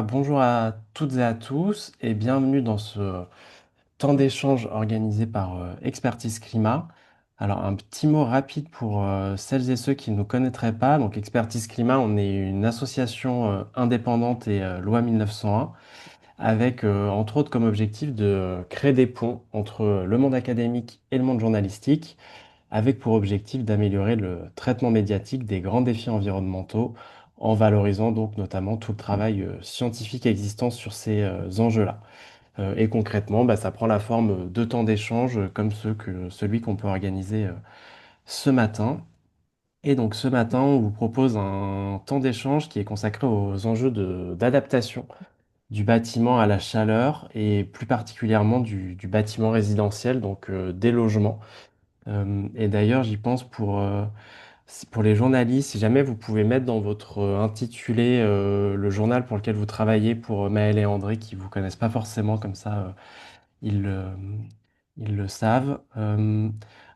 Bonjour à toutes et à tous et bienvenue dans ce temps d'échange organisé par Expertise Climat. Alors un petit mot rapide pour celles et ceux qui ne nous connaîtraient pas. Donc Expertise Climat, on est une association indépendante et loi 1901 avec entre autres comme objectif de créer des ponts entre le monde académique et le monde journalistique avec pour objectif d'améliorer le traitement médiatique des grands défis environnementaux en valorisant donc notamment tout le travail scientifique existant sur ces enjeux-là. Et concrètement, bah, ça prend la forme de temps d'échange comme celui qu'on peut organiser ce matin. Et donc ce matin, on vous propose un temps d'échange qui est consacré aux enjeux d'adaptation du bâtiment à la chaleur et plus particulièrement du bâtiment résidentiel, donc des logements. Et d'ailleurs, j'y pense pour les journalistes, si jamais vous pouvez mettre dans votre intitulé le journal pour lequel vous travaillez pour Maël et André qui vous connaissent pas forcément comme ça, ils, ils le savent.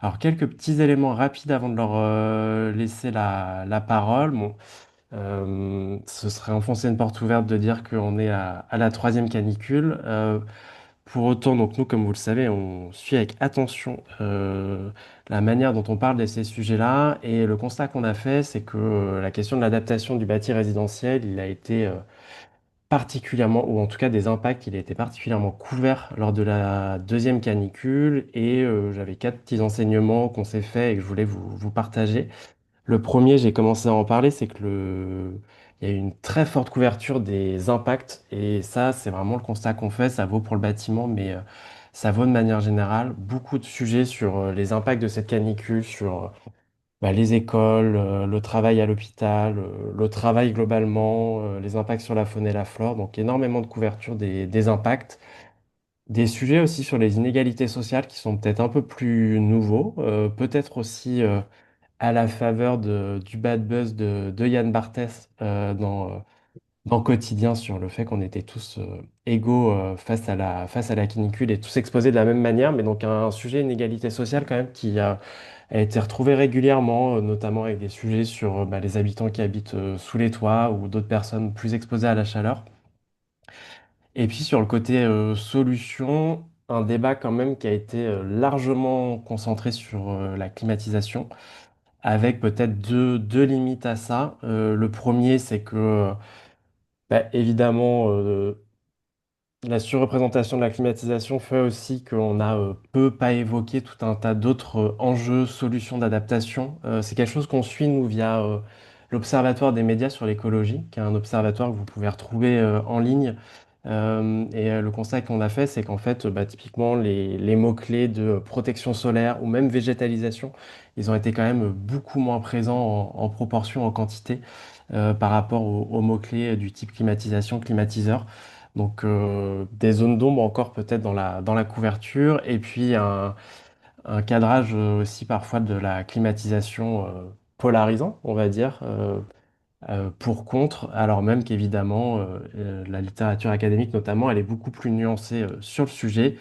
Alors quelques petits éléments rapides avant de leur laisser la parole. Bon, ce serait enfoncer une porte ouverte de dire qu'on est à la troisième canicule. Pour autant, donc nous, comme vous le savez, on suit avec attention la manière dont on parle de ces sujets-là. Et le constat qu'on a fait, c'est que la question de l'adaptation du bâti résidentiel, il a été particulièrement, ou en tout cas des impacts, il a été particulièrement couvert lors de la deuxième canicule. Et j'avais quatre petits enseignements qu'on s'est faits et que je voulais vous partager. Le premier, j'ai commencé à en parler, c'est que il y a eu une très forte couverture des impacts. Et ça, c'est vraiment le constat qu'on fait. Ça vaut pour le bâtiment, mais ça vaut de manière générale. Beaucoup de sujets sur les impacts de cette canicule, sur bah, les écoles, le travail à l'hôpital, le travail globalement, les impacts sur la faune et la flore. Donc énormément de couverture des impacts. Des sujets aussi sur les inégalités sociales qui sont peut-être un peu plus nouveaux, peut-être aussi à la faveur du bad buzz de Yann Barthès dans Quotidien sur le fait qu'on était tous égaux face à la canicule et tous exposés de la même manière, mais donc un sujet inégalité sociale quand même qui a été retrouvé régulièrement, notamment avec des sujets sur bah, les habitants qui habitent sous les toits ou d'autres personnes plus exposées à la chaleur. Et puis sur le côté solution, un débat quand même qui a été largement concentré sur la climatisation avec peut-être deux limites à ça. Le premier, c'est que, bah, évidemment, la surreprésentation de la climatisation fait aussi qu'on a peu pas évoqué tout un tas d'autres enjeux, solutions d'adaptation. C'est quelque chose qu'on suit, nous, via l'Observatoire des médias sur l'écologie, qui est un observatoire que vous pouvez retrouver en ligne. Le constat qu'on a fait, c'est qu'en fait, bah, typiquement, les mots-clés de protection solaire ou même végétalisation, ils ont été quand même beaucoup moins présents en proportion, en quantité, par rapport aux mots-clés du type climatisation, climatiseur. Donc des zones d'ombre encore peut-être dans la couverture et puis un cadrage aussi parfois de la climatisation polarisant, on va dire, pour contre, alors même qu'évidemment la littérature académique notamment, elle est beaucoup plus nuancée sur le sujet.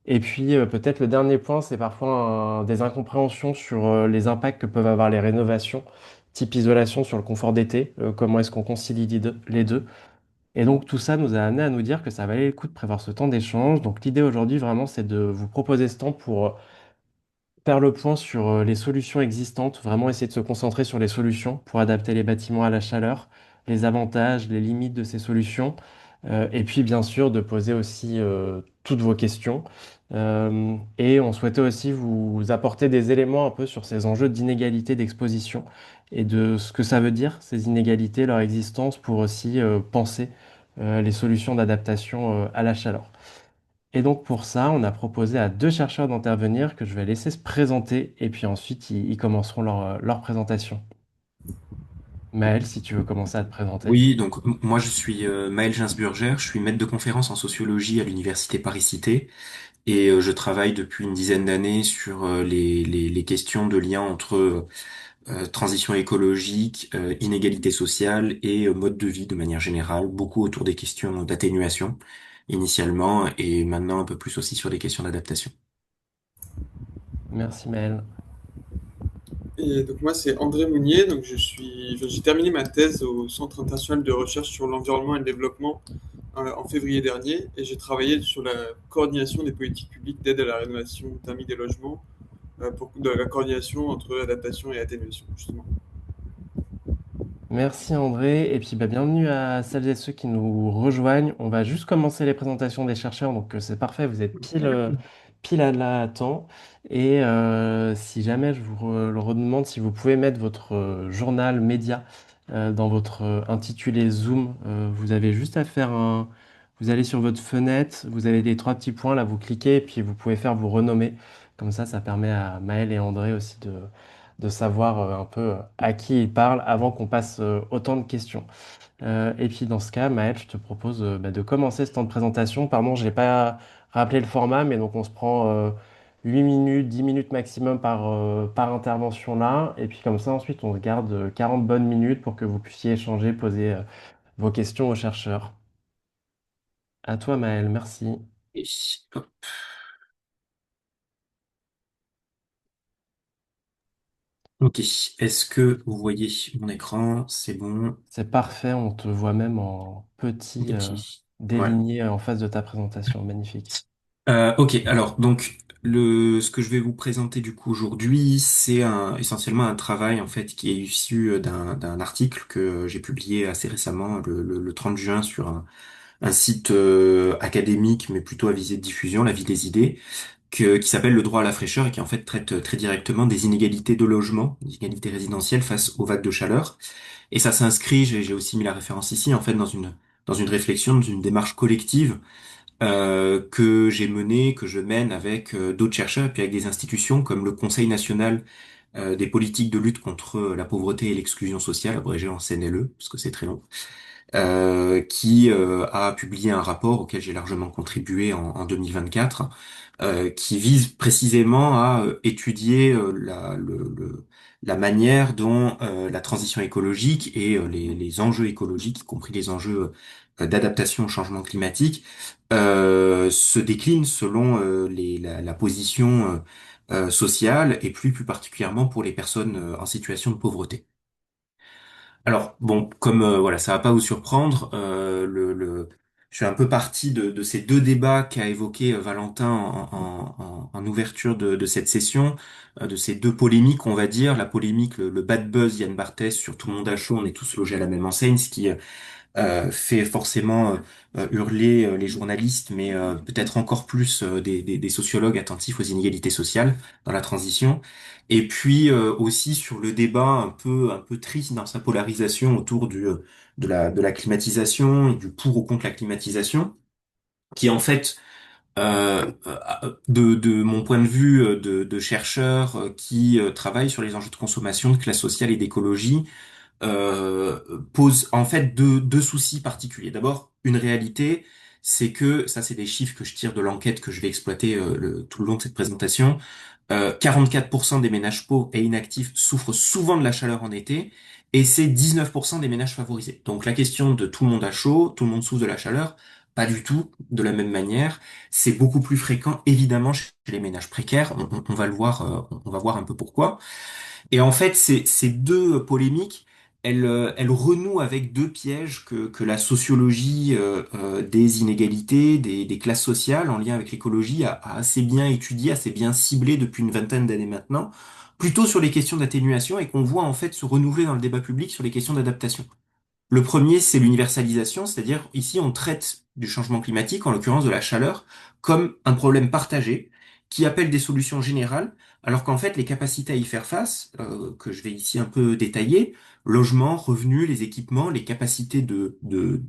Et puis peut-être le dernier point, c'est parfois des incompréhensions sur les impacts que peuvent avoir les rénovations, type isolation sur le confort d'été, comment est-ce qu'on concilie les deux. Et donc tout ça nous a amené à nous dire que ça valait le coup de prévoir ce temps d'échange. Donc l'idée aujourd'hui vraiment c'est de vous proposer ce temps pour faire le point sur les solutions existantes, vraiment essayer de se concentrer sur les solutions pour adapter les bâtiments à la chaleur, les avantages, les limites de ces solutions, et puis bien sûr de poser aussi toutes vos questions. Et on souhaitait aussi vous apporter des éléments un peu sur ces enjeux d'inégalité d'exposition et de ce que ça veut dire, ces inégalités, leur existence, pour aussi penser les solutions d'adaptation à la chaleur. Et donc pour ça, on a proposé à deux chercheurs d'intervenir que je vais laisser se présenter et puis ensuite ils commenceront leur présentation. Maël, si tu veux commencer à te présenter. Oui, donc moi je suis Maël Ginsburger, je suis maître de conférence en sociologie à l'université Paris-Cité et je travaille depuis une dizaine d'années sur les questions de lien entre transition écologique, inégalité sociale et mode de vie de manière générale, beaucoup autour des questions d'atténuation initialement et maintenant un peu plus aussi sur des questions d'adaptation. Merci Maël. Et donc moi, c'est André Mounier. Donc j'ai terminé ma thèse au Centre international de recherche sur l'environnement et le développement en février dernier, et j'ai travaillé sur la coordination des politiques publiques d'aide à la rénovation thermique des logements, pour de la coordination entre adaptation et atténuation, justement. Merci André, et puis bah, bienvenue à celles et ceux qui nous rejoignent. On va juste commencer les présentations des chercheurs, donc c'est parfait, vous êtes pile à la temps. Et si jamais je le redemande, si vous pouvez mettre votre journal média dans votre intitulé Zoom, vous avez juste à faire un... Vous allez sur votre fenêtre, vous avez les trois petits points, là vous cliquez, et puis vous pouvez faire vous renommer. Comme ça permet à Maël et André aussi de savoir un peu à qui il parle avant qu'on passe autant de questions. Et puis dans ce cas, Maël, je te propose bah, de commencer ce temps de présentation. Pardon, je n'ai pas rappelé le format, mais donc on se prend 8 minutes, 10 minutes maximum par intervention là. Et puis comme ça, ensuite, on se garde 40 bonnes minutes pour que vous puissiez échanger, poser vos questions aux chercheurs. À toi, Maël, merci. Et hop. Ok, est-ce que vous voyez mon écran? C'est bon. C'est parfait, on te voit même en petit Ok. Voilà. déligné en face de ta présentation. Magnifique. Ok, alors donc ce que je vais vous présenter du coup aujourd'hui, c'est essentiellement un travail en fait qui est issu d'un article que j'ai publié assez récemment, le 30 juin, sur un site académique, mais plutôt à visée de diffusion, La Vie des idées, qui s'appelle Le droit à la fraîcheur et qui en fait traite très directement des inégalités de logement, des inégalités résidentielles face aux vagues de chaleur. Et ça s'inscrit, j'ai aussi mis la référence ici, en fait dans une réflexion, dans une démarche collective que j'ai mené, que je mène avec d'autres chercheurs et puis avec des institutions comme le Conseil national des politiques de lutte contre la pauvreté et l'exclusion sociale, abrégé en CNLE, parce que c'est très long, qui a publié un rapport auquel j'ai largement contribué en 2024, qui vise précisément à étudier la manière dont la transition écologique et les enjeux écologiques, y compris les enjeux d'adaptation au changement climatique, se déclinent selon la position sociale et plus particulièrement pour les personnes en situation de pauvreté. Alors bon, comme voilà, ça va pas vous surprendre, je suis un peu parti de ces deux débats qu'a évoqué Valentin en ouverture de cette session, de ces deux polémiques, on va dire, la polémique, le bad buzz Yann Barthès sur tout le monde à chaud, on est tous logés à la même enseigne, ce qui fait forcément hurler les journalistes, mais peut-être encore plus des sociologues attentifs aux inégalités sociales dans la transition. Et puis aussi sur le débat un peu triste dans sa polarisation autour de la climatisation et du pour ou contre la climatisation, qui en fait de mon point de vue de chercheur qui travaille sur les enjeux de consommation, de classe sociale et d'écologie, euh, pose en fait deux soucis particuliers. D'abord, une réalité, c'est que, ça c'est des chiffres que je tire de l'enquête que je vais exploiter tout le long de cette présentation, 44% des ménages pauvres et inactifs souffrent souvent de la chaleur en été, et c'est 19% des ménages favorisés. Donc la question de tout le monde a chaud, tout le monde souffre de la chaleur, pas du tout de la même manière. C'est beaucoup plus fréquent, évidemment, chez les ménages précaires. On va le voir, on va voir un peu pourquoi. Et en fait, ces deux polémiques, elles renouent avec deux pièges que la sociologie des inégalités, des classes sociales, en lien avec l'écologie, a assez bien étudié, assez bien ciblé depuis une vingtaine d'années maintenant, plutôt sur les questions d'atténuation et qu'on voit en fait se renouveler dans le débat public sur les questions d'adaptation. Le premier, c'est l'universalisation, c'est-à-dire ici on traite du changement climatique, en l'occurrence de la chaleur, comme un problème partagé qui appelle des solutions générales, alors qu'en fait les capacités à y faire face, que je vais ici un peu détailler, logement, revenus, les équipements, les capacités de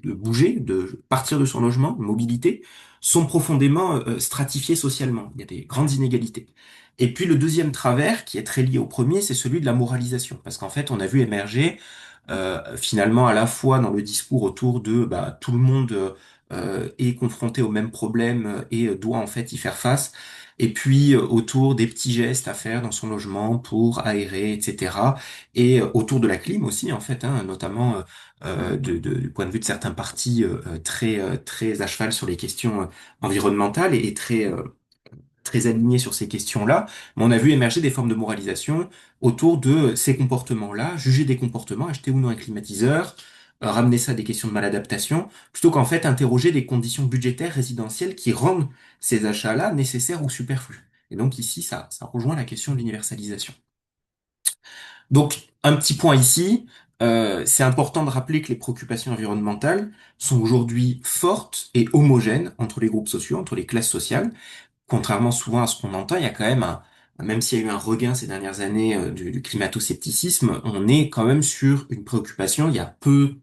bouger, de partir de son logement, mobilité, sont profondément stratifiées socialement. Il y a des grandes inégalités. Et puis le deuxième travers, qui est très lié au premier, c'est celui de la moralisation, parce qu'en fait on a vu émerger finalement à la fois dans le discours autour de bah, tout le monde est confronté au même problème et doit en fait y faire face, et puis autour des petits gestes à faire dans son logement pour aérer, etc. Et autour de la clim aussi en fait, hein, notamment du point de vue de certains partis très à cheval sur les questions environnementales et très très alignés sur ces questions-là, mais on a vu émerger des formes de moralisation autour de ces comportements-là, juger des comportements, acheter ou non un climatiseur, ramener ça à des questions de maladaptation, plutôt qu'en fait interroger les conditions budgétaires résidentielles qui rendent ces achats-là nécessaires ou superflus. Et donc ici, ça rejoint la question de l'universalisation. Donc, un petit point ici, c'est important de rappeler que les préoccupations environnementales sont aujourd'hui fortes et homogènes entre les groupes sociaux, entre les classes sociales. Contrairement souvent à ce qu'on entend, il y a quand même même s'il y a eu un regain ces dernières années du climato-scepticisme, on est quand même sur une préoccupation. Il y a peu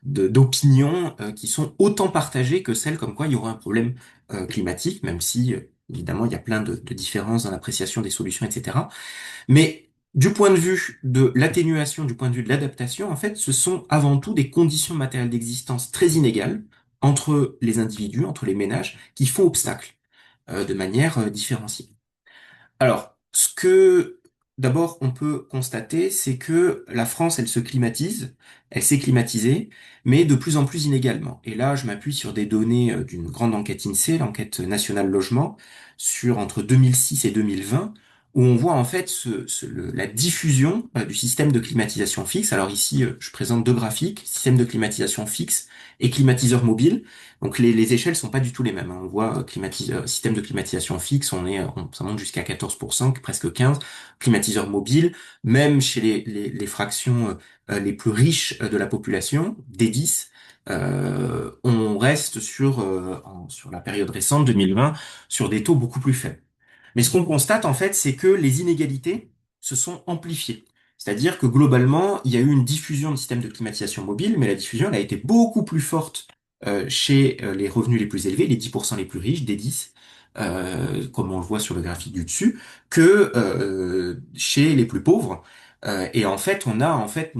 d'opinions qui sont autant partagées que celles comme quoi il y aura un problème climatique, même si évidemment il y a plein de différences dans l'appréciation des solutions, etc. Mais du point de vue de l'atténuation, du point de vue de l'adaptation, en fait, ce sont avant tout des conditions matérielles d'existence très inégales entre les individus, entre les ménages, qui font obstacle de manière différenciée. Alors, ce que d'abord on peut constater, c'est que la France, elle se climatise, elle s'est climatisée, mais de plus en plus inégalement. Et là, je m'appuie sur des données d'une grande enquête INSEE, l'enquête nationale logement, sur entre 2006 et 2020, où on voit en fait la diffusion du système de climatisation fixe. Alors ici, je présente deux graphiques, système de climatisation fixe et climatiseur mobile. Donc les échelles sont pas du tout les mêmes, hein. On voit système de climatisation fixe, ça monte jusqu'à 14%, presque 15%. Climatiseur mobile, même chez les fractions les plus riches de la population, des 10, on reste sur la période récente, 2020, sur des taux beaucoup plus faibles. Mais ce qu'on constate en fait, c'est que les inégalités se sont amplifiées. C'est-à-dire que globalement, il y a eu une diffusion de systèmes de climatisation mobile, mais la diffusion elle a été beaucoup plus forte chez les revenus les plus élevés, les 10% les plus riches, des 10, comme on le voit sur le graphique du dessus, que chez les plus pauvres. Et en fait, on a en fait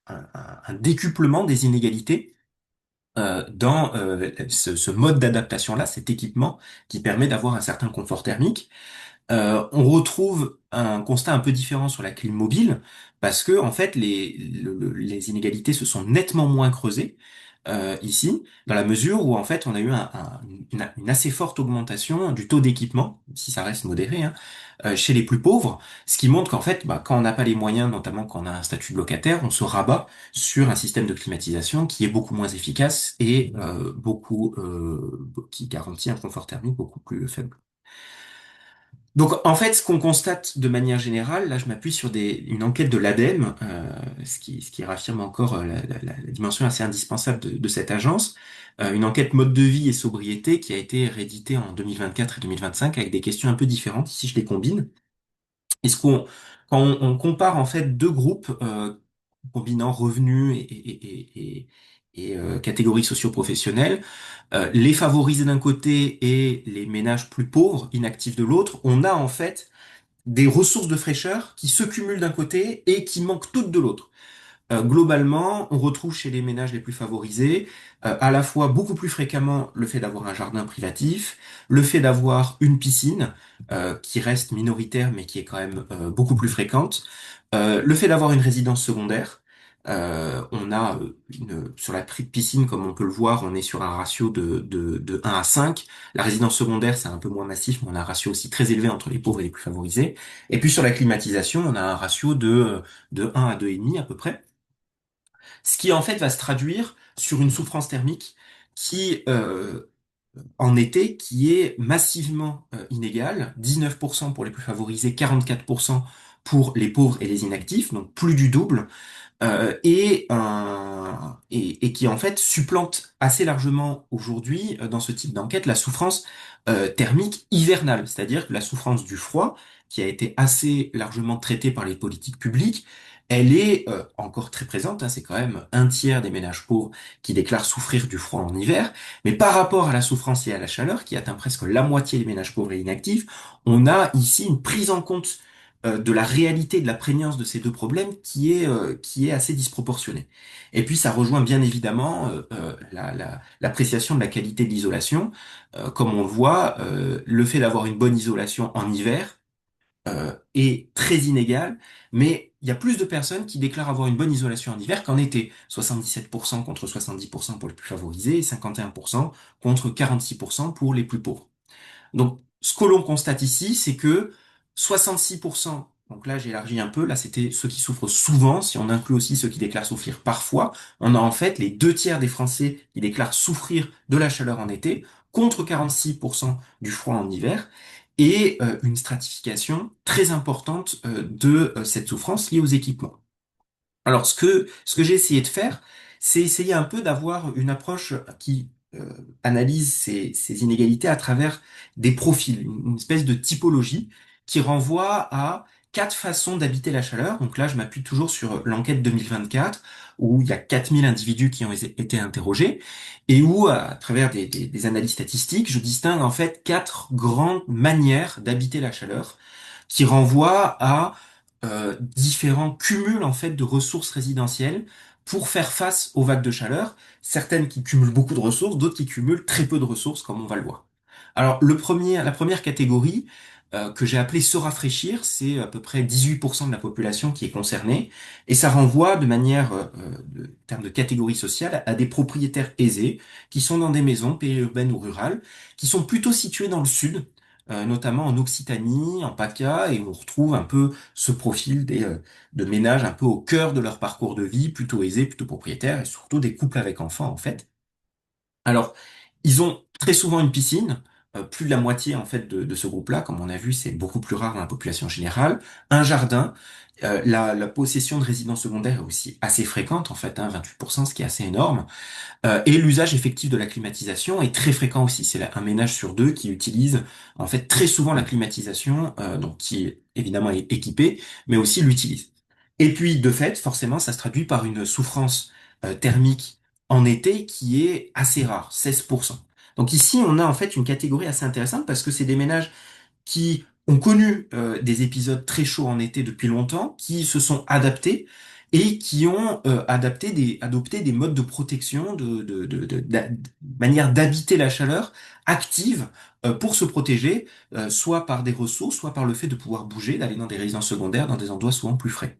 un décuplement des inégalités dans ce mode d'adaptation-là, cet équipement qui permet d'avoir un certain confort thermique. On retrouve un constat un peu différent sur la clim mobile parce que en fait les inégalités se sont nettement moins creusées ici dans la mesure où en fait on a eu une assez forte augmentation du taux d'équipement, si ça reste modéré, hein, chez les plus pauvres, ce qui montre qu'en fait quand on n'a pas les moyens, notamment quand on a un statut de locataire, on se rabat sur un système de climatisation qui est beaucoup moins efficace et qui garantit un confort thermique beaucoup plus faible. Donc en fait, ce qu'on constate de manière générale, là je m'appuie sur une enquête de l'ADEME, ce qui raffirme encore la dimension assez indispensable de cette agence, une enquête mode de vie et sobriété qui a été rééditée en 2024 et 2025 avec des questions un peu différentes, ici je les combine. Et quand on compare en fait deux groupes combinant revenus et catégories socio-professionnelles, les favorisés d'un côté et les ménages plus pauvres, inactifs de l'autre, on a en fait des ressources de fraîcheur qui se cumulent d'un côté et qui manquent toutes de l'autre. Globalement, on retrouve chez les ménages les plus favorisés à la fois beaucoup plus fréquemment le fait d'avoir un jardin privatif, le fait d'avoir une piscine qui reste minoritaire mais qui est quand même beaucoup plus fréquente, le fait d'avoir une résidence secondaire. On a sur la piscine, comme on peut le voir, on est sur un ratio de 1 à 5. La résidence secondaire, c'est un peu moins massif, mais on a un ratio aussi très élevé entre les pauvres et les plus favorisés. Et puis sur la climatisation, on a un ratio de 1 à 2,5 à peu près. Ce qui en fait va se traduire sur une souffrance thermique qui, en été, qui est massivement inégale, 19% pour les plus favorisés, 44% pour les pauvres et les inactifs, donc plus du double, et qui en fait supplante assez largement aujourd'hui dans ce type d'enquête la souffrance thermique hivernale, c'est-à-dire que la souffrance du froid, qui a été assez largement traitée par les politiques publiques, elle est encore très présente, hein, c'est quand même un tiers des ménages pauvres qui déclarent souffrir du froid en hiver, mais par rapport à la souffrance liée à la chaleur, qui atteint presque la moitié des ménages pauvres et inactifs, on a ici une prise en compte de la réalité de la prégnance de ces deux problèmes qui est assez disproportionnée. Et puis ça rejoint bien évidemment l'appréciation de la qualité de l'isolation. Comme on le voit, le fait d'avoir une bonne isolation en hiver est très inégal, mais il y a plus de personnes qui déclarent avoir une bonne isolation en hiver qu'en été. 77% contre 70% pour les plus favorisés et 51% contre 46% pour les plus pauvres. Donc, ce que l'on constate ici, c'est que 66%, donc là j'ai élargi un peu, là c'était ceux qui souffrent souvent, si on inclut aussi ceux qui déclarent souffrir parfois, on a en fait les deux tiers des Français qui déclarent souffrir de la chaleur en été, contre 46% du froid en hiver, et une stratification très importante de cette souffrance liée aux équipements. Alors, ce que j'ai essayé de faire, c'est essayer un peu d'avoir une approche qui analyse ces inégalités à travers des profils, une espèce de typologie qui renvoie à quatre façons d'habiter la chaleur. Donc là, je m'appuie toujours sur l'enquête 2024, où il y a 4000 individus qui ont été interrogés, et où, à travers des analyses statistiques, je distingue en fait quatre grandes manières d'habiter la chaleur, qui renvoient à différents cumuls en fait de ressources résidentielles pour faire face aux vagues de chaleur, certaines qui cumulent beaucoup de ressources, d'autres qui cumulent très peu de ressources, comme on va le voir. Alors la première catégorie que j'ai appelée se rafraîchir, c'est à peu près 18% de la population qui est concernée, et ça renvoie de manière, en termes de catégorie sociale, à des propriétaires aisés qui sont dans des maisons périurbaines ou rurales, qui sont plutôt situées dans le sud, notamment en Occitanie, en PACA, et on retrouve un peu ce profil de ménages un peu au cœur de leur parcours de vie, plutôt aisés, plutôt propriétaires, et surtout des couples avec enfants en fait. Alors, ils ont très souvent une piscine, plus de la moitié en fait de ce groupe-là, comme on a vu, c'est beaucoup plus rare dans la population générale, un jardin, la possession de résidences secondaires est aussi assez fréquente en fait, hein, 28%, ce qui est assez énorme. Et l'usage effectif de la climatisation est très fréquent aussi. C'est un ménage sur deux qui utilise en fait très souvent la climatisation, donc qui évidemment est équipé, mais aussi l'utilise. Et puis de fait, forcément, ça se traduit par une souffrance thermique en été qui est assez rare, 16%. Donc ici, on a en fait une catégorie assez intéressante parce que c'est des ménages qui ont connu des épisodes très chauds en été depuis longtemps, qui se sont adaptés et qui ont adopté des modes de protection, manière d'habiter la chaleur active pour se protéger, soit par des ressources, soit par le fait de pouvoir bouger, d'aller dans des résidences secondaires, dans des endroits souvent plus frais.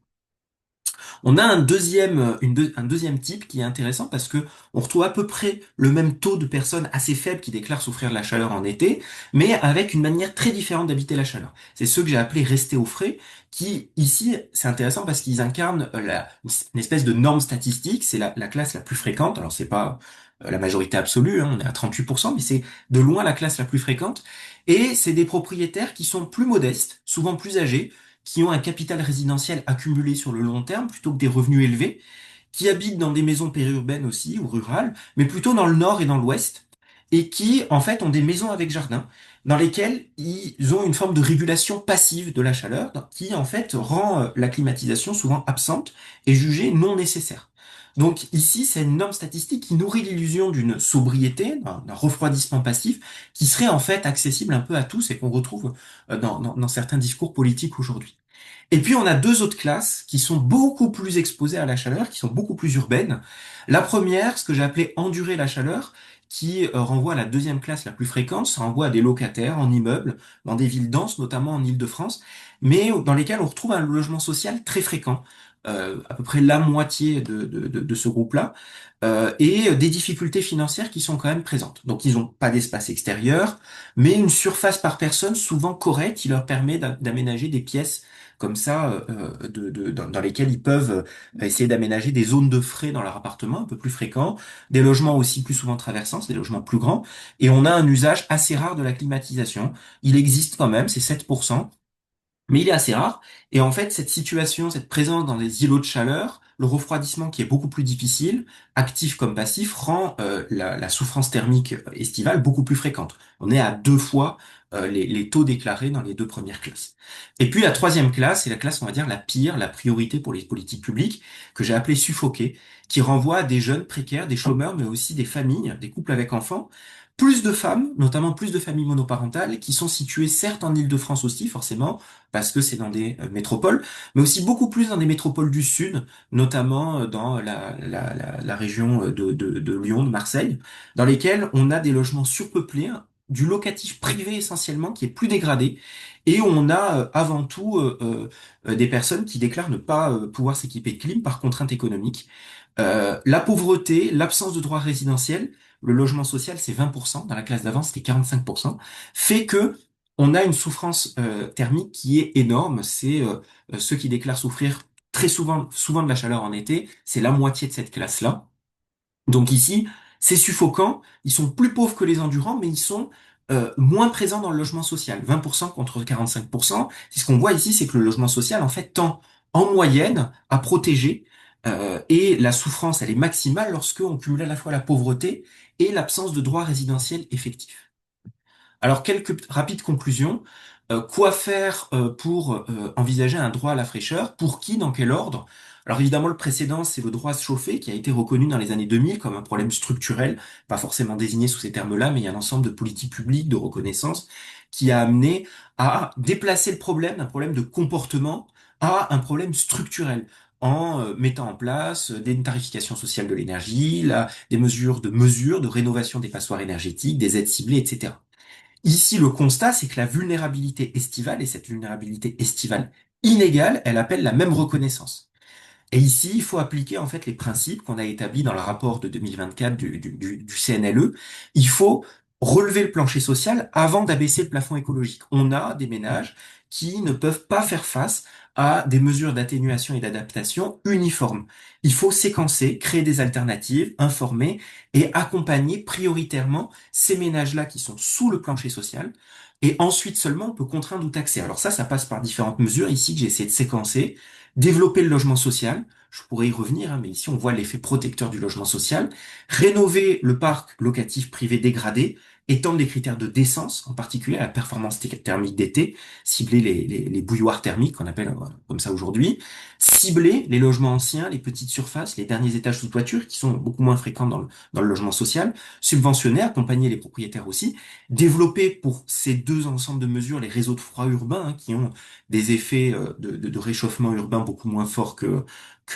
On a un deuxième type qui est intéressant parce que on retrouve à peu près le même taux de personnes assez faibles qui déclarent souffrir de la chaleur en été, mais avec une manière très différente d'habiter la chaleur. C'est ceux que j'ai appelés rester au frais, qui ici, c'est intéressant parce qu'ils incarnent une espèce de norme statistique, c'est la classe la plus fréquente, alors c'est pas la majorité absolue, hein, on est à 38%, mais c'est de loin la classe la plus fréquente, et c'est des propriétaires qui sont plus modestes, souvent plus âgés, qui ont un capital résidentiel accumulé sur le long terme plutôt que des revenus élevés, qui habitent dans des maisons périurbaines aussi ou rurales, mais plutôt dans le nord et dans l'ouest, et qui en fait ont des maisons avec jardin, dans lesquelles ils ont une forme de régulation passive de la chaleur, qui en fait rend la climatisation souvent absente et jugée non nécessaire. Donc ici, c'est une norme statistique qui nourrit l'illusion d'une sobriété, d'un refroidissement passif, qui serait en fait accessible un peu à tous et qu'on retrouve dans certains discours politiques aujourd'hui. Et puis on a deux autres classes qui sont beaucoup plus exposées à la chaleur, qui sont beaucoup plus urbaines. La première, ce que j'ai appelé endurer la chaleur, qui renvoie à la deuxième classe la plus fréquente, ça renvoie à des locataires en immeubles, dans des villes denses, notamment en Île-de-France, mais dans lesquelles on retrouve un logement social très fréquent, à peu près la moitié de ce groupe-là, et des difficultés financières qui sont quand même présentes. Donc ils n'ont pas d'espace extérieur, mais une surface par personne souvent correcte qui leur permet d'aménager des pièces comme ça, dans lesquels ils peuvent essayer d'aménager des zones de frais dans leur appartement un peu plus fréquents, des logements aussi plus souvent traversants, c'est des logements plus grands, et on a un usage assez rare de la climatisation. Il existe quand même, c'est 7%, mais il est assez rare. Et en fait, cette situation, cette présence dans des îlots de chaleur, le refroidissement qui est beaucoup plus difficile, actif comme passif, rend la souffrance thermique estivale beaucoup plus fréquente. On est à deux fois les taux déclarés dans les deux premières classes. Et puis la troisième classe, c'est la classe, on va dire, la pire, la priorité pour les politiques publiques, que j'ai appelée suffoquée, qui renvoie à des jeunes précaires, des chômeurs, mais aussi des familles, des couples avec enfants, plus de femmes, notamment plus de familles monoparentales, qui sont situées certes en Île-de-France aussi, forcément, parce que c'est dans des métropoles, mais aussi beaucoup plus dans des métropoles du sud, notamment dans la région de Lyon, de Marseille, dans lesquelles on a des logements surpeuplés, du locatif privé essentiellement, qui est plus dégradé, et où on a avant tout des personnes qui déclarent ne pas pouvoir s'équiper de clim par contrainte économique. La pauvreté, l'absence de droits résidentiels, le logement social c'est 20%, dans la classe d'avant c'était 45%, fait que on a une souffrance thermique qui est énorme. C'est ceux qui déclarent souffrir très souvent de la chaleur en été, c'est la moitié de cette classe-là. Donc ici, c'est suffocant. Ils sont plus pauvres que les endurants, mais ils sont moins présents dans le logement social. 20% contre 45%. C'est ce qu'on voit ici, c'est que le logement social, en fait, tend en moyenne à protéger. Et la souffrance, elle est maximale lorsque on cumule à la fois la pauvreté et l'absence de droits résidentiels effectifs. Alors, quelques rapides conclusions. Quoi faire pour envisager un droit à la fraîcheur? Pour qui? Dans quel ordre? Alors évidemment, le précédent, c'est le droit à se chauffer, qui a été reconnu dans les années 2000 comme un problème structurel, pas forcément désigné sous ces termes-là, mais il y a un ensemble de politiques publiques, de reconnaissance, qui a amené à déplacer le problème d'un problème de comportement à un problème structurel, en mettant en place des tarifications sociales de l'énergie, des mesures de rénovation des passoires énergétiques, des aides ciblées, etc. Ici, le constat, c'est que la vulnérabilité estivale, et cette vulnérabilité estivale inégale, elle appelle la même reconnaissance. Et ici, il faut appliquer en fait les principes qu'on a établis dans le rapport de 2024 du CNLE. Il faut relever le plancher social avant d'abaisser le plafond écologique. On a des ménages qui ne peuvent pas faire face à des mesures d'atténuation et d'adaptation uniformes. Il faut séquencer, créer des alternatives, informer et accompagner prioritairement ces ménages-là qui sont sous le plancher social. Et ensuite seulement, on peut contraindre ou taxer. Alors ça passe par différentes mesures ici que j'ai essayé de séquencer. Développer le logement social, je pourrais y revenir, hein, mais ici on voit l'effet protecteur du logement social. Rénover le parc locatif privé dégradé, étendre les critères de décence, en particulier à la performance thermique d'été, cibler les bouilloires thermiques qu'on appelle comme ça aujourd'hui, cibler les logements anciens, les petites surfaces, les derniers étages sous toiture qui sont beaucoup moins fréquents dans le logement social, subventionner, accompagner les propriétaires aussi, développer pour ces deux ensembles de mesures les réseaux de froid urbain hein, qui ont des effets de réchauffement urbain beaucoup moins forts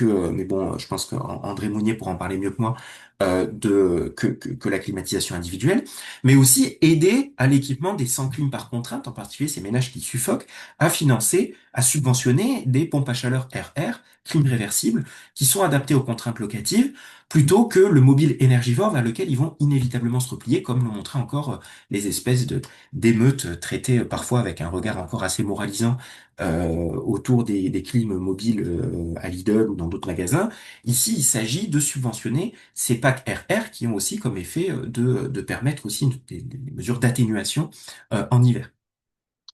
mais bon, je pense qu'André Mounier pourra en parler mieux que moi, que la climatisation individuelle, mais aussi aider à l'équipement des sans clim par contrainte, en particulier ces ménages qui suffoquent, à financer, à subventionner des pompes à chaleur RR, clim réversibles, qui sont adaptées aux contraintes locatives, plutôt que le mobile énergivore vers lequel ils vont inévitablement se replier, comme l'ont montré encore les espèces d'émeutes traitées parfois avec un regard encore assez moralisant autour des clims mobiles à Lidl ou dans d'autres magasins. Ici, il s'agit de subventionner ces packs RR qui ont aussi comme effet de permettre aussi des mesures d'atténuation en hiver.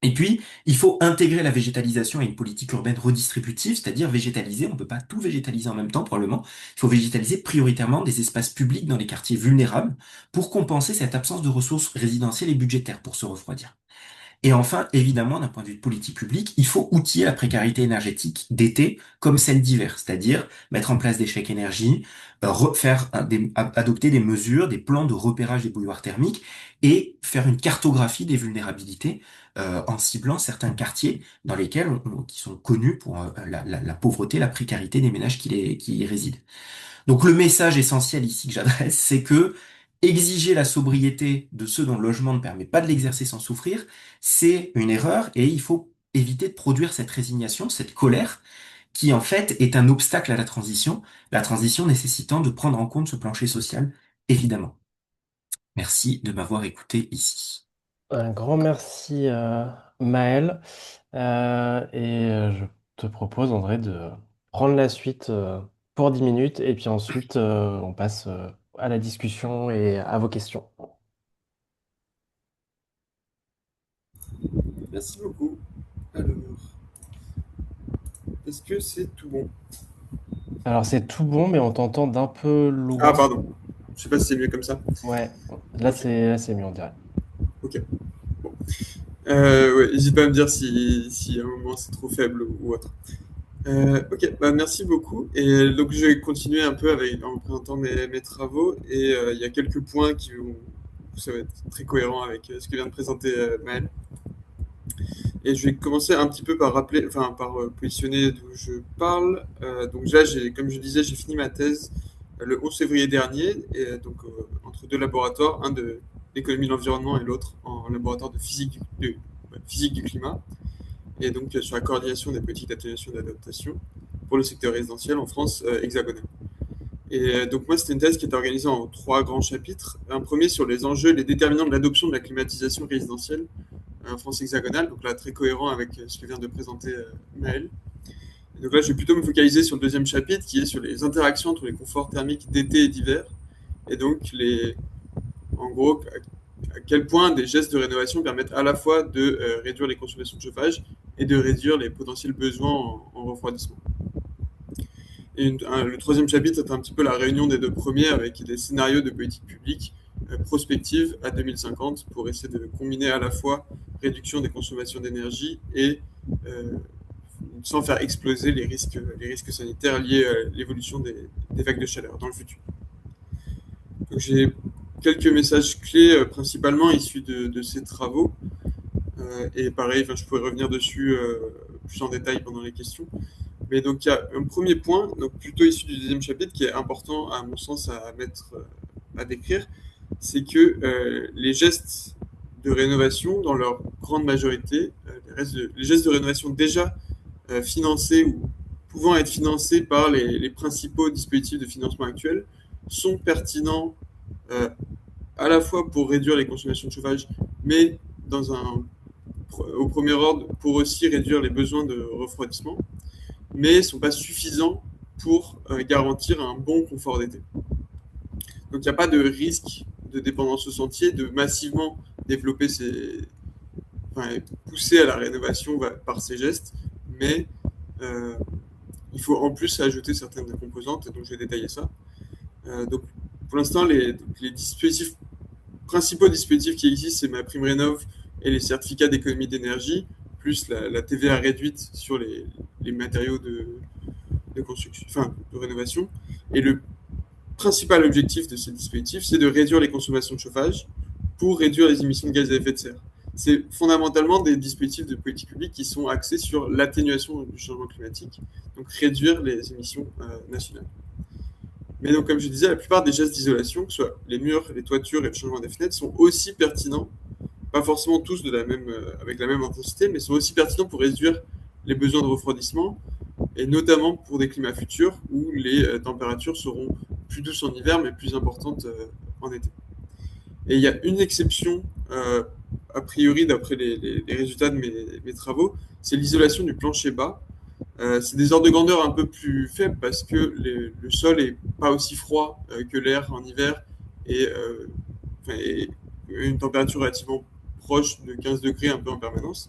Et puis, il faut intégrer la végétalisation à une politique urbaine redistributive, c'est-à-dire végétaliser. On ne peut pas tout végétaliser en même temps, probablement. Il faut végétaliser prioritairement des espaces publics dans les quartiers vulnérables pour compenser cette absence de ressources résidentielles et budgétaires pour se refroidir. Et enfin, évidemment, d'un point de vue de politique publique, il faut outiller la précarité énergétique d'été comme celle d'hiver, c'est-à-dire mettre en place des chèques énergie, adopter des mesures, des plans de repérage des bouilloires thermiques et faire une cartographie des vulnérabilités en ciblant certains quartiers dans lesquels qui sont connus pour la pauvreté, la précarité des ménages qui y résident. Donc le message essentiel ici que j'adresse, c'est que exiger la sobriété de ceux dont le logement ne permet pas de l'exercer sans souffrir, c'est une erreur et il faut éviter de produire cette résignation, cette colère, qui en fait est un obstacle à la transition nécessitant de prendre en compte ce plancher social, évidemment. Merci de m'avoir écouté ici. Un grand merci, Maël. Je te propose, André, de prendre la suite pour 10 minutes et puis ensuite on passe à la discussion et à vos questions. Merci beaucoup. Alors, est-ce que c'est tout bon? Alors c'est tout bon, mais on t'entend d'un peu Ah, loin. pardon. Je sais pas si c'est mieux comme ça. Ouais, Ok, là c'est mieux, on dirait. ok. Bon. Ouais, n'hésite pas à me dire si à un moment c'est trop faible ou autre. Ok, bah, merci beaucoup. Et donc je vais continuer un peu en présentant mes travaux. Et il y a quelques points ça va être très cohérent avec ce que vient de présenter Maël. Et je vais commencer un petit peu par rappeler, enfin par positionner d'où je parle. Donc là, comme je disais, j'ai fini ma thèse le 11 février dernier, et donc entre deux laboratoires, un de l'économie de l'environnement et l'autre en laboratoire de physique du climat, et donc sur la coordination des politiques d'atténuation et d'adaptation pour le secteur résidentiel en France hexagonale. Et donc moi, c'était une thèse qui était organisée en 3 grands chapitres. Un premier sur les enjeux et les déterminants de l'adoption de la climatisation résidentielle en France hexagonale, donc là très cohérent avec ce que vient de présenter Maël. Et donc là, je vais plutôt me focaliser sur le deuxième chapitre qui est sur les interactions entre les conforts thermiques d'été et d'hiver. Et donc, en gros, à quel point des gestes de rénovation permettent à la fois de réduire les consommations de chauffage et de réduire les potentiels besoins en refroidissement. Et le troisième chapitre est un petit peu la réunion des deux premiers avec des scénarios de politique publique prospective à 2050 pour essayer de combiner à la fois réduction des consommations d'énergie et sans faire exploser les risques sanitaires liés à l'évolution des vagues de chaleur dans le futur. Donc j'ai quelques messages clés principalement issus de ces travaux. Et pareil, je pourrais revenir dessus plus en détail pendant les questions. Mais donc il y a un premier point, donc plutôt issu du deuxième chapitre, qui est important à mon sens à décrire, c'est que les gestes de rénovation, dans leur grande majorité, les gestes de rénovation déjà financés ou pouvant être financés par les principaux dispositifs de financement actuels, sont pertinents à la fois pour réduire les consommations de chauffage, mais au premier ordre pour aussi réduire les besoins de refroidissement, mais ne sont pas suffisants pour garantir un bon confort d'été. Donc il n'y a pas de risque de dépendance au sentier, de massivement développer pousser à la rénovation par ces gestes, mais il faut en plus ajouter certaines composantes, et donc je vais détailler ça. Donc pour l'instant, les principaux dispositifs qui existent, c'est MaPrimeRénov' et les certificats d'économie d'énergie, plus la TVA réduite sur les matériaux de construction, de rénovation. Et le principal objectif de ces dispositifs, c'est de réduire les consommations de chauffage pour réduire les émissions de gaz à effet de serre. C'est fondamentalement des dispositifs de politique publique qui sont axés sur l'atténuation du changement climatique, donc réduire les émissions nationales. Mais donc, comme je disais, la plupart des gestes d'isolation, que ce soit les murs, les toitures et le changement des fenêtres, sont aussi pertinents, pas forcément tous avec la même intensité, mais sont aussi pertinents pour réduire les besoins de refroidissement, et notamment pour des climats futurs où les températures seront plus douces en hiver, mais plus importantes en été. Et il y a une exception, a priori, d'après les résultats de mes travaux, c'est l'isolation du plancher bas. C'est des ordres de grandeur un peu plus faibles parce que le sol n'est pas aussi froid que l'air en hiver et une température relativement proche de 15 degrés un peu en permanence.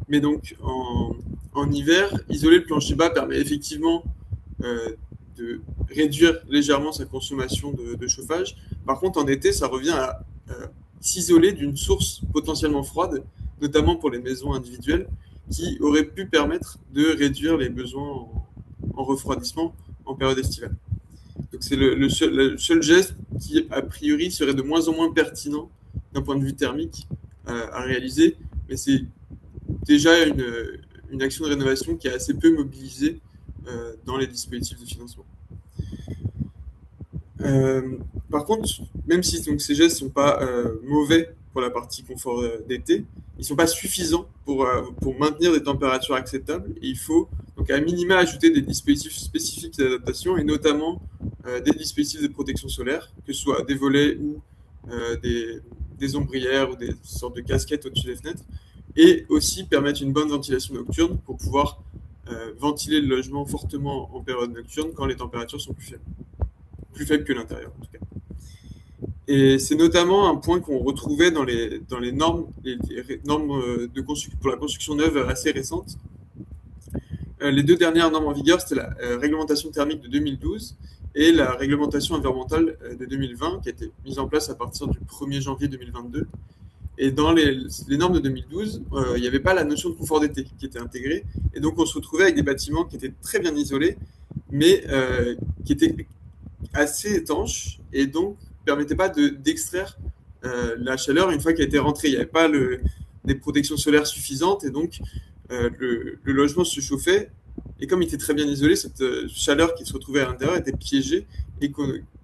Mais donc en hiver, isoler le plancher bas permet effectivement de réduire légèrement sa consommation de chauffage. Par contre, en été, ça revient à s'isoler d'une source potentiellement froide, notamment pour les maisons individuelles, qui aurait pu permettre de réduire les besoins en refroidissement en période estivale. Donc c'est le seul geste qui, a priori, serait de moins en moins pertinent d'un point de vue thermique à réaliser, mais c'est déjà une action de rénovation qui est assez peu mobilisée dans les dispositifs de financement. Par contre, même si donc, ces gestes ne sont pas mauvais pour la partie confort d'été, ils ne sont pas suffisants pour maintenir des températures acceptables. Et il faut donc à minima ajouter des dispositifs spécifiques d'adaptation et notamment des dispositifs de protection solaire, que ce soit des volets ou des ombrières ou des sortes de casquettes au-dessus des fenêtres, et aussi permettre une bonne ventilation nocturne pour pouvoir ventiler le logement fortement en période nocturne quand les températures sont plus faibles que l'intérieur en tout cas. Et c'est notamment un point qu'on retrouvait dans les normes, les normes pour la construction neuve assez récentes. Les deux dernières normes en vigueur, c'était la réglementation thermique de 2012 et la réglementation environnementale de 2020, qui a été mise en place à partir du 1er janvier 2022. Et dans les normes de 2012, il n'y avait pas la notion de confort d'été qui était intégrée. Et donc, on se retrouvait avec des bâtiments qui étaient très bien isolés, mais qui étaient assez étanches et donc ne permettaient pas d'extraire la chaleur une fois qu'elle était rentrée. Il n'y avait pas des protections solaires suffisantes et donc le logement se chauffait. Et comme il était très bien isolé, cette chaleur qui se retrouvait à l'intérieur était piégée et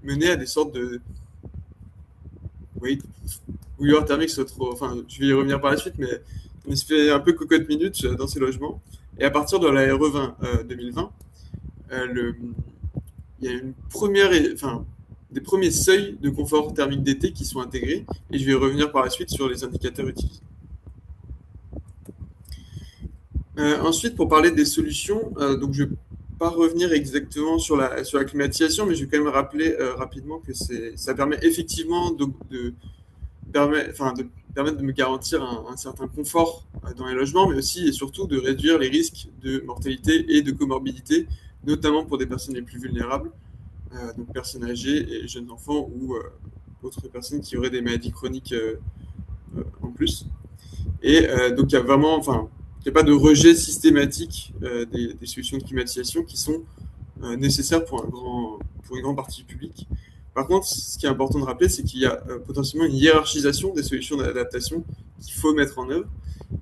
menait à des sortes de bouilloire thermique. Je vais y revenir par la suite, mais on se fait un peu cocotte minute dans ces logements. Et à partir de la RE 20 2020, il y a des premiers seuils de confort thermique d'été qui sont intégrés, et je vais revenir par la suite sur les indicateurs utilisés. Ensuite, pour parler des solutions, donc je ne vais pas revenir exactement sur la climatisation, mais je vais quand même rappeler rapidement que ça permet effectivement de permettre de me garantir un certain confort dans les logements, mais aussi et surtout de réduire les risques de mortalité et de comorbidité, notamment pour des personnes les plus vulnérables, donc personnes âgées et jeunes enfants ou autres personnes qui auraient des maladies chroniques en plus. Et donc il y a vraiment, il n'y a pas de rejet systématique des solutions de climatisation qui sont nécessaires pour une grande partie du public. Par contre, ce qui est important de rappeler, c'est qu'il y a potentiellement une hiérarchisation des solutions d'adaptation qu'il faut mettre en œuvre.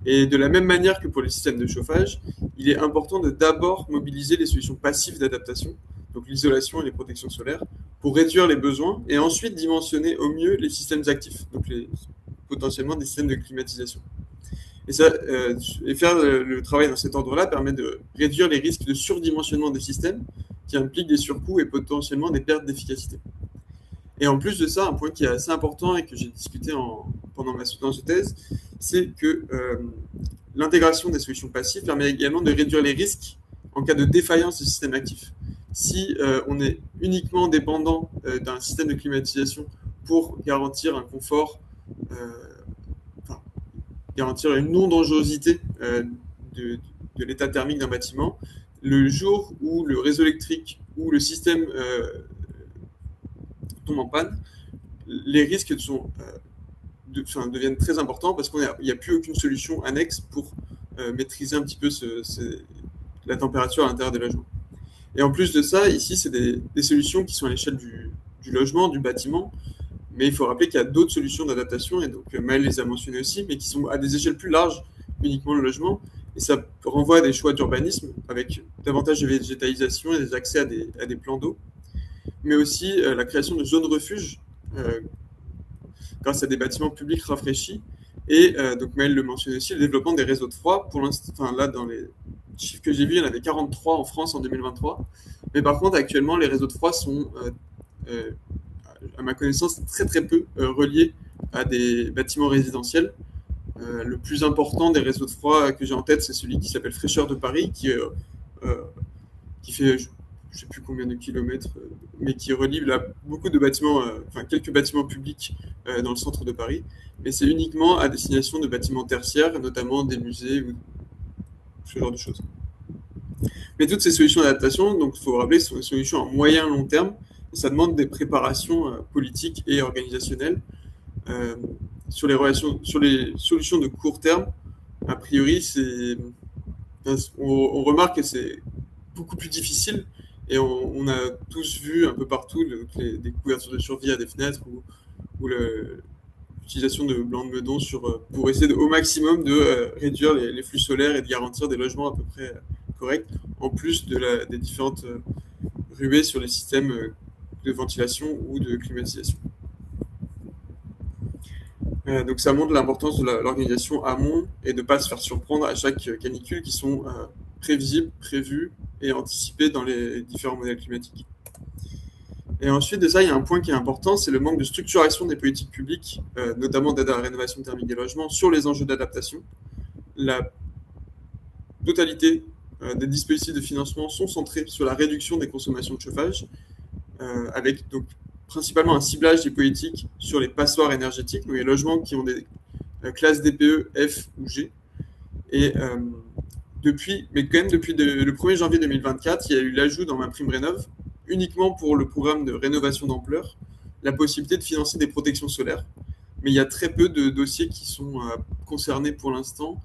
Et de la même manière que pour les systèmes de chauffage, il est important de d'abord mobiliser les solutions passives d'adaptation, donc l'isolation et les protections solaires, pour réduire les besoins et ensuite dimensionner au mieux les systèmes actifs, donc potentiellement des systèmes de climatisation. Et faire le travail dans cet ordre-là permet de réduire les risques de surdimensionnement des systèmes qui impliquent des surcoûts et potentiellement des pertes d'efficacité. Et en plus de ça, un point qui est assez important et que j'ai discuté pendant ma soutenance de thèse, c'est que l'intégration des solutions passives permet également de réduire les risques en cas de défaillance du système actif. Si on est uniquement dépendant d'un système de climatisation pour garantir un confort, garantir une non-dangerosité de l'état thermique d'un bâtiment, le jour où le réseau électrique ou le système tombe en panne, les risques deviennent très importants parce qu'il n'y a plus aucune solution annexe pour maîtriser un petit peu la température à l'intérieur des logements. Et en plus de ça, ici, c'est des solutions qui sont à l'échelle du logement, du bâtiment, mais il faut rappeler qu'il y a d'autres solutions d'adaptation, et donc Maëlle les a mentionnées aussi, mais qui sont à des échelles plus larges, uniquement le logement, et ça renvoie à des choix d'urbanisme avec davantage de végétalisation et des accès à des plans d'eau, mais aussi la création de zones refuges grâce à des bâtiments publics rafraîchis, et donc Maëlle le mentionnait aussi, le développement des réseaux de froid. Pour l'instant, là, dans les chiffres que j'ai vus, il y en avait 43 en France en 2023, mais par contre, actuellement, les réseaux de froid sont à ma connaissance, très très peu reliés à des bâtiments résidentiels. Le plus important des réseaux de froid que j'ai en tête, c'est celui qui s'appelle Fraîcheur de Paris, qui fait je ne sais plus combien de kilomètres, mais qui relie beaucoup de bâtiments, quelques bâtiments publics dans le centre de Paris. Mais c'est uniquement à destination de bâtiments tertiaires, notamment des musées ou ce genre de choses. Mais toutes ces solutions d'adaptation, donc il faut rappeler, sont des solutions à moyen long terme. Et ça demande des préparations politiques et organisationnelles. Sur les solutions de court terme, a priori, on remarque que c'est beaucoup plus difficile, et on a tous vu un peu partout des couvertures de survie à des fenêtres ou l'utilisation de blancs de meudon pour essayer au maximum de réduire les flux solaires et de garantir des logements à peu près corrects, en plus des différentes ruées sur les systèmes de ventilation ou de climatisation. Donc ça montre l'importance de l'organisation amont et de ne pas se faire surprendre à chaque canicule, qui sont prévisibles, prévues et anticipées dans les différents modèles climatiques. Et ensuite de ça, il y a un point qui est important, c'est le manque de structuration des politiques publiques, notamment d'aide à la rénovation thermique des logements, sur les enjeux d'adaptation. La totalité des dispositifs de financement sont centrés sur la réduction des consommations de chauffage, avec donc principalement un ciblage des politiques sur les passoires énergétiques, donc les logements qui ont des classes DPE F ou G. Et depuis le 1er janvier 2024, il y a eu l'ajout dans MaPrimeRénov', uniquement pour le programme de rénovation d'ampleur, la possibilité de financer des protections solaires. Mais il y a très peu de dossiers qui sont concernés pour l'instant.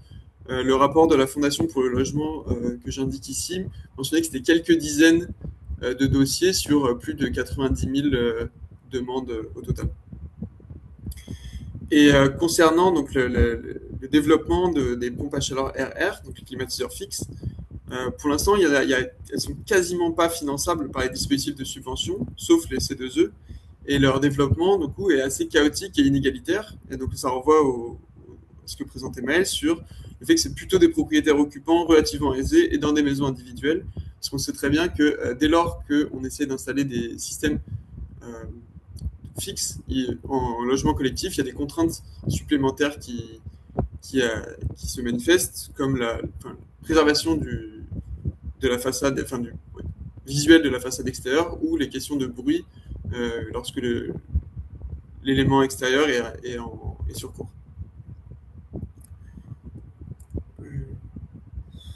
Le rapport de la Fondation pour le logement que j'indique ici mentionnait que c'était quelques dizaines de dossiers sur plus de 90 000 demandes au total. Et concernant donc le développement des pompes à chaleur RR, donc les climatiseurs fixes, pour l'instant, elles ne sont quasiment pas finançables par les dispositifs de subvention, sauf les C2E, et leur développement du coup, est assez chaotique et inégalitaire. Et donc ça renvoie à ce que présentait Maëlle sur le fait que c'est plutôt des propriétaires occupants relativement aisés et dans des maisons individuelles, parce qu'on sait très bien que dès lors qu'on essaie d'installer des systèmes fixes en logement collectif, il y a des contraintes supplémentaires qui se manifestent, comme la préservation de la façade, visuel de la façade extérieure, ou les questions de bruit lorsque l'élément extérieur est sur cours.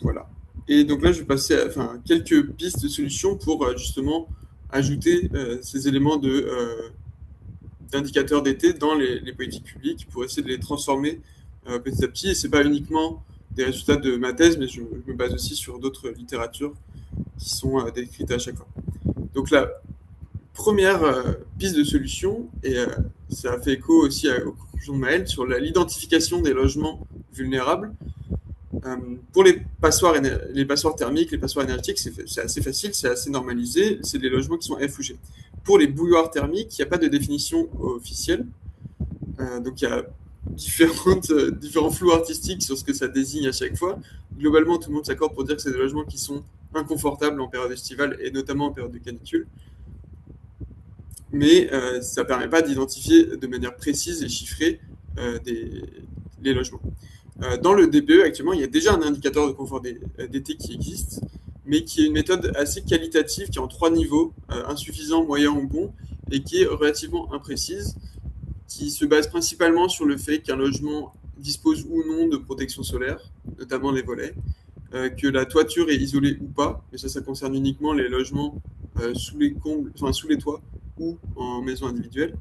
Voilà. Et donc là, je vais passer à quelques pistes de solutions pour justement ajouter ces éléments d'indicateurs d'été dans les politiques publiques pour essayer de les transformer petit à petit. Et ce n'est pas uniquement des résultats de ma thèse, mais je me base aussi sur d'autres littératures qui sont décrites à chaque fois. Donc la première piste de solution, et ça fait écho aussi aux conclusions de Maël, sur l'identification des logements vulnérables. Pour les passoires thermiques, les passoires énergétiques, c'est assez facile, c'est assez normalisé, c'est des logements qui sont F ou G. Pour les bouilloires thermiques, il n'y a pas de définition officielle, donc il y a différents flous artistiques sur ce que ça désigne à chaque fois. Globalement, tout le monde s'accorde pour dire que c'est des logements qui sont inconfortables en période estivale et notamment en période de canicule. Mais ça ne permet pas d'identifier de manière précise et chiffrée les logements. Dans le DPE, actuellement, il y a déjà un indicateur de confort d'été qui existe, mais qui est une méthode assez qualitative, qui est en 3 niveaux, insuffisant, moyen ou bon, et qui est relativement imprécise, qui se base principalement sur le fait qu'un logement dispose ou non de protection solaire, notamment les volets, que la toiture est isolée ou pas, mais ça concerne uniquement les logements sous les toits ou en maison individuelle.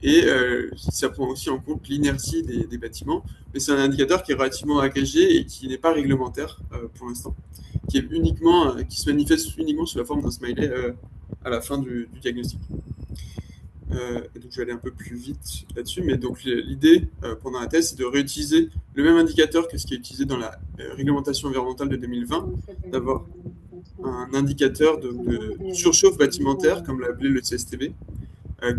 Et ça prend aussi en compte l'inertie des bâtiments, mais c'est un indicateur qui est relativement agrégé et qui n'est pas réglementaire pour l'instant, qui se manifeste uniquement sous la forme d'un smiley à la fin du diagnostic. Et donc je vais aller un peu plus vite là-dessus, mais donc l'idée pendant la thèse, c'est de réutiliser le même indicateur que ce qui est utilisé dans la réglementation environnementale de 2020, d'avoir un indicateur de surchauffe bâtimentaire, comme l'a appelé le CSTB,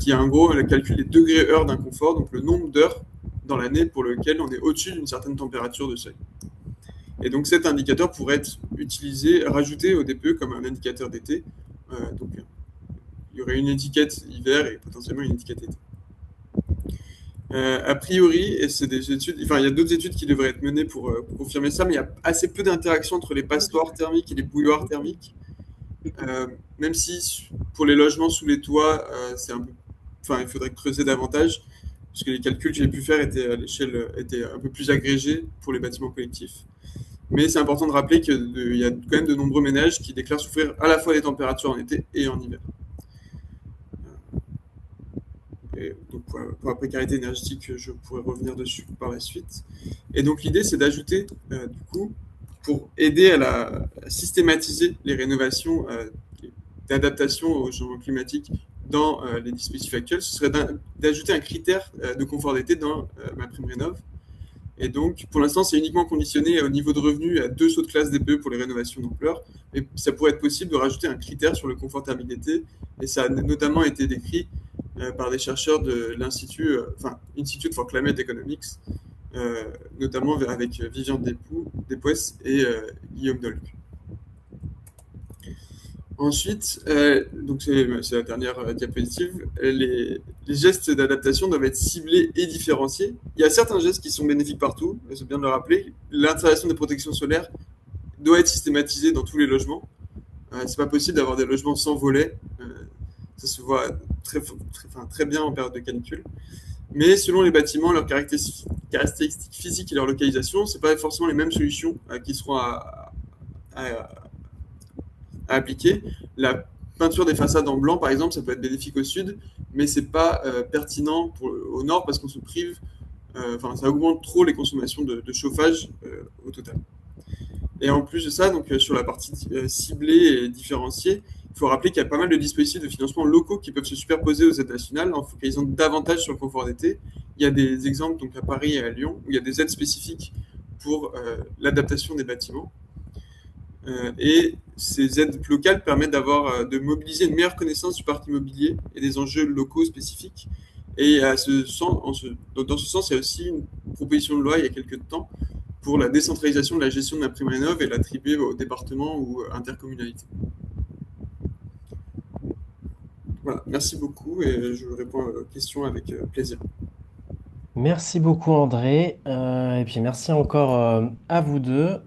qui en gros calcule les degrés-heures d'inconfort, donc le nombre d'heures dans l'année pour lequel on est au-dessus d'une certaine température de seuil. Et donc cet indicateur pourrait être utilisé, rajouté au DPE comme un indicateur d'été. Donc il y aurait une étiquette hiver et potentiellement une étiquette été. A priori, et c'est des études, il y a d'autres études qui devraient être menées pour confirmer ça, mais il y a assez peu d'interaction entre les passoires thermiques et les bouilloires thermiques. Même si pour les logements sous les toits, il faudrait creuser davantage, parce que les calculs que j'ai pu faire étaient un peu plus agrégés pour les bâtiments collectifs. Mais c'est important de rappeler qu'il y a quand même de nombreux ménages qui déclarent souffrir à la fois des températures en été et en hiver. Et donc pour la précarité énergétique, je pourrais revenir dessus par la suite. Et donc l'idée, c'est d'ajouter, du coup, pour aider à systématiser les rénovations d'adaptation au changement climatique dans les dispositifs actuels, ce serait d'ajouter un critère de confort d'été dans MaPrimeRénov'. Et donc, pour l'instant, c'est uniquement conditionné au niveau de revenu à 2 sauts de classe DPE pour les rénovations d'ampleur. Mais ça pourrait être possible de rajouter un critère sur le confort thermique d'été. Et ça a notamment été décrit par des chercheurs de l'Institut, Institute for Climate Economics, notamment avec Vivian Despoes et Guillaume Dolc. Ensuite, donc c'est la dernière diapositive, les gestes d'adaptation doivent être ciblés et différenciés. Il y a certains gestes qui sont bénéfiques partout, c'est bien de le rappeler. L'installation des protections solaires doit être systématisée dans tous les logements. C'est pas possible d'avoir des logements sans volets. Ça se voit très bien en période de canicule. Mais selon les bâtiments, leurs caractéristiques physiques et leur localisation, c'est pas forcément les mêmes solutions qui seront à appliquer. La peinture des façades en blanc, par exemple, ça peut être bénéfique au sud, mais c'est pas pertinent au nord parce qu'on se prive, ça augmente trop les consommations de chauffage au total. Et en plus de ça, donc sur la partie ciblée et différenciée, il faut rappeler qu'il y a pas mal de dispositifs de financement locaux qui peuvent se superposer aux aides nationales en focalisant davantage sur le confort d'été. Il y a des exemples donc à Paris et à Lyon où il y a des aides spécifiques pour l'adaptation des bâtiments. Et ces aides locales permettent de mobiliser une meilleure connaissance du parc immobilier et des enjeux locaux spécifiques. Et dans ce sens, il y a aussi une proposition de loi il y a quelques temps pour la décentralisation de la gestion de MaPrimeRénov' et l'attribuer au département ou intercommunalité. Voilà, merci beaucoup et je réponds aux questions avec plaisir. Merci beaucoup André, et puis merci encore à vous deux.